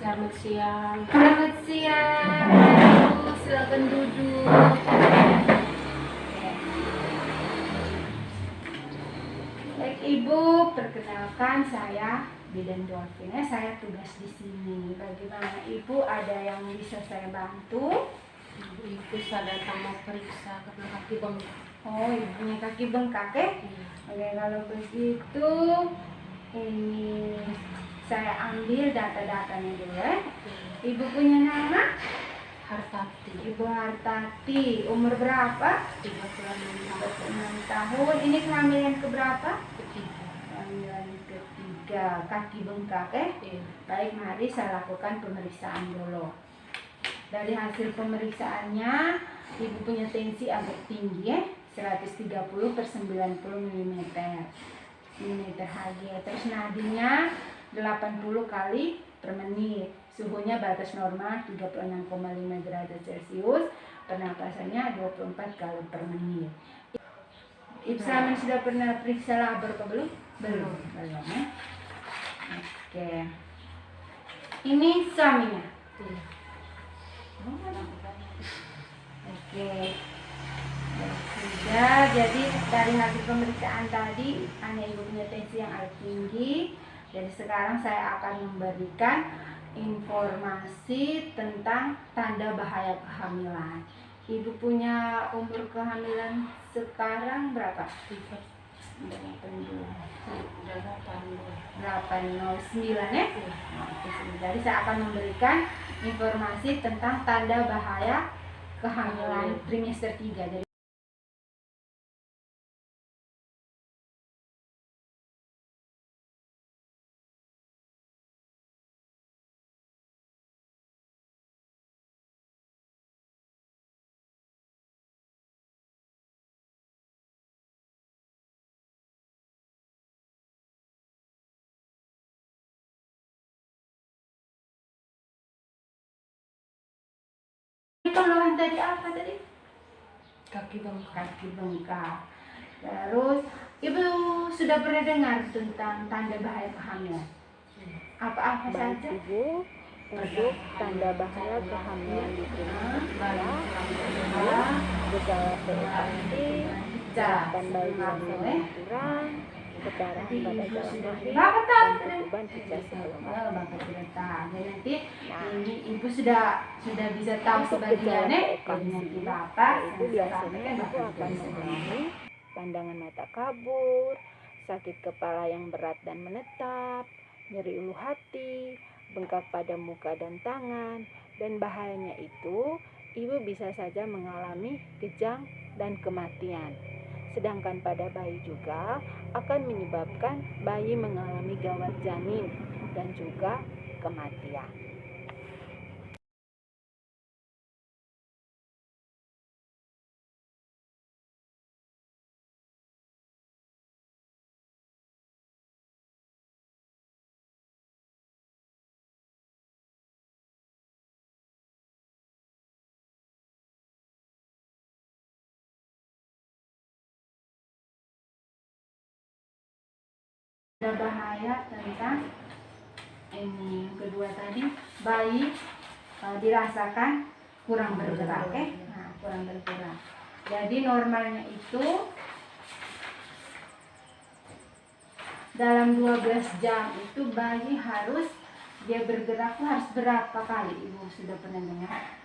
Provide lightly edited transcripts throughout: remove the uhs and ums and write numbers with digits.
Selamat siang. Selamat siang, Ibu. Silakan duduk. Baik, Ibu, perkenalkan saya Bidan Dolphin. Saya tugas di sini. Bagaimana Ibu? Ada yang bisa saya bantu? Ibu saya datang mau periksa karena kaki bengkak. Oh, Ibu punya kaki bengkak ya? Iya. Oke, kalau begitu ini saya ambil data-datanya dulu ya. Ibu punya nama? Hartati. Ibu Hartati. Umur berapa? 36 tahun. Ini kehamilan keberapa? ketiga. Kehamilan ketiga. Kaki bengkak Iya. Baik, mari saya lakukan pemeriksaan dulu. Dari hasil pemeriksaannya, Ibu punya tensi agak tinggi 130/90 mm Hg. Terus nadinya 80 kali per menit. Suhunya batas normal 36,5 derajat Celcius. Pernapasannya 24 kali per menit. Ibu Samin sudah pernah periksa labor ke belum? Belum ya. Oke. Ini suaminya. Iya. Oke. Sudah, jadi dari hasil pemeriksaan tadi hanya Ibu punya tensi yang agak tinggi. Jadi sekarang saya akan memberikan informasi tentang tanda bahaya kehamilan. Ibu punya umur kehamilan sekarang berapa? 809 ya? Jadi saya akan memberikan informasi tentang tanda bahaya kehamilan trimester 3. Jadi keluhan tadi apa tadi? Kaki bengkak. Kaki bengkak. Terus Ibu sudah pernah dengar tentang tanda bahaya kehamilan? Apa-apa saja? Ibu, untuk tanda bahaya kehamilan di trimester gejala preeklamsi, gerakan bayi yang kurang, keparahan pada jalan lahir, dan perubahan pijat sebelum Nanti ini Ibu sudah bisa tahu sebagiannya. Nanti Bapak itu biasanya ibu akan mengalami pandangan mata kabur, sakit kepala yang berat dan menetap, nyeri ulu hati, bengkak pada muka dan tangan, dan bahayanya itu ibu bisa saja mengalami kejang dan kematian. Sedangkan pada bayi juga akan menyebabkan bayi mengalami gawat janin dan juga kematian. Ada bahaya tentang ini kedua tadi, bayi dirasakan kurang bergerak kurang bergerak. Jadi normalnya itu dalam 12 jam itu bayi harus dia bergerak harus berapa kali? Ibu sudah pernah dengar?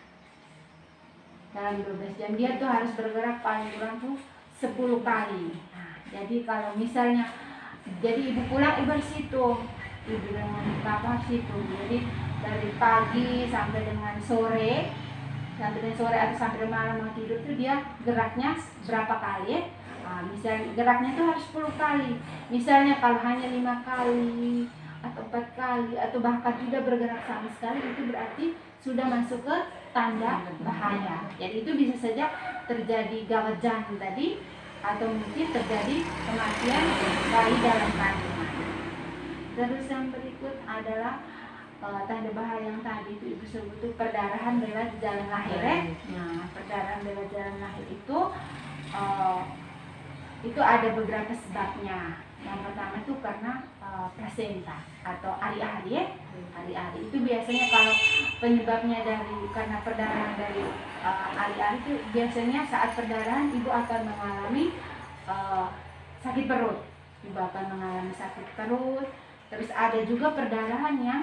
Dalam 12 jam dia tuh harus bergerak paling kurang tuh 10 kali. Jadi kalau misalnya Ibu pulang ibu harus hitung, ibu dengan Bapak situ. Jadi dari pagi sampai dengan sore atau sampai malam mau tidur tuh dia geraknya berapa kali misalnya geraknya itu harus 10 kali. Misalnya kalau hanya 5 kali atau 4 kali atau bahkan tidak bergerak sama sekali, itu berarti sudah masuk ke tanda bahaya. Jadi itu bisa saja terjadi gawat janin tadi, atau mungkin terjadi kematian bayi dalam kandungan. Terus yang berikut adalah tanda bahaya yang tadi itu Ibu sebut itu perdarahan lewat jalan lahir Nah, perdarahan lewat jalan lahir itu ada beberapa sebabnya. Yang pertama itu karena plasenta atau ari-ari ya. Ari-ari itu biasanya kalau penyebabnya karena perdarahan dari ari-ari itu biasanya saat perdarahan ibu akan mengalami sakit perut. Ibu akan mengalami sakit perut. Terus ada juga perdarahan yang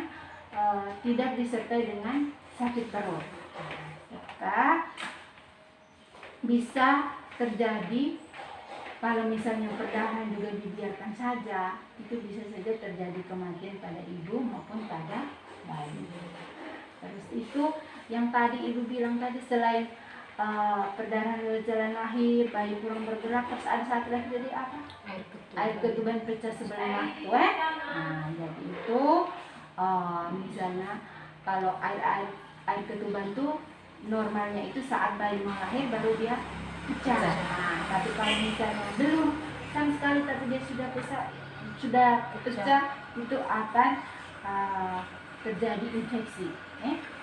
tidak disertai dengan sakit perut. Bisa terjadi kalau misalnya perdarahan juga dibiarkan saja, itu bisa saja terjadi kematian pada ibu maupun pada bayi. Terus itu yang tadi ibu bilang tadi, selain perdarahan lewat jalan lahir, bayi kurang bergerak, terus ada satu lagi jadi apa? Air ketuban pecah sebelum waktu. Nah, jadi itu misalnya kalau air ketuban tuh normalnya itu saat bayi mau lahir baru dia pecah. Nah, tapi kalau misalnya belum sama sekali tapi dia sudah pecah, itu akan terjadi infeksi,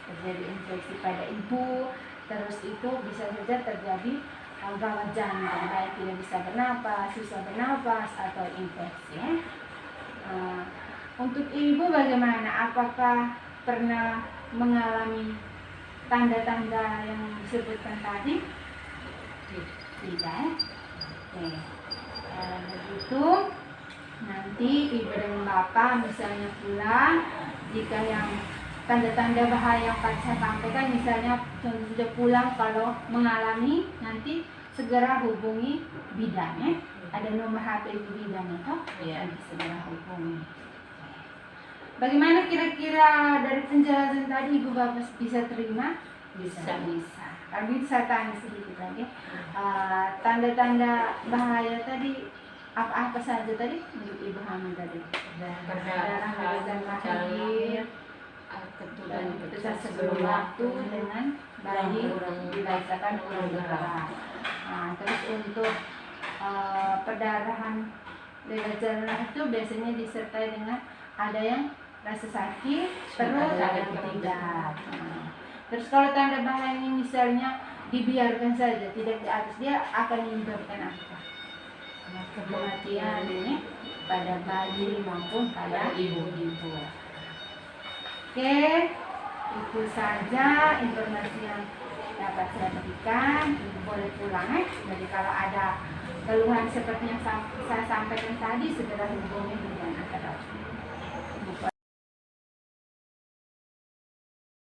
terjadi infeksi pada ibu. Terus itu bisa saja terjadi gawat jantung, bayi tidak bisa bernapas, susah bernapas atau infeksi. Untuk ibu bagaimana? Apakah pernah mengalami tanda-tanda yang disebutkan tadi? Tidak. Oke. Begitu nanti ibu dan bapak misalnya pulang, jika yang tanda-tanda bahaya yang saya sampaikan, misalnya sudah pulang kalau mengalami, nanti segera hubungi bidan ya. Ada nomor HP ibu bidan itu, nanti segera hubungi. Bagaimana kira-kira dari penjelasan tadi ibu bapak bisa terima? Bisa. Kami bisa tanya sedikit lagi. Tanda-tanda bahaya tadi apa saja tadi untuk ibu hamil tadi? Perdarahan lewat jalan lahir, ketuban pecah sebelum waktu, dengan bayi dirasakan kurang bergerak. Terus untuk perdarahan lewat jalan lahir itu biasanya disertai dengan ada yang rasa sakit perut, ada yang tidak. Terus kalau tanda bahaya ini misalnya dibiarkan saja, tidak di atas, dia akan menyebabkan apa? Kematian ini pada bayi maupun pada ibu-ibu. Oke, itu saja informasi yang dapat saya berikan. Ibu boleh pulang ya. Jadi kalau ada keluhan seperti yang saya sampaikan tadi, segera hubungi dengan angkat.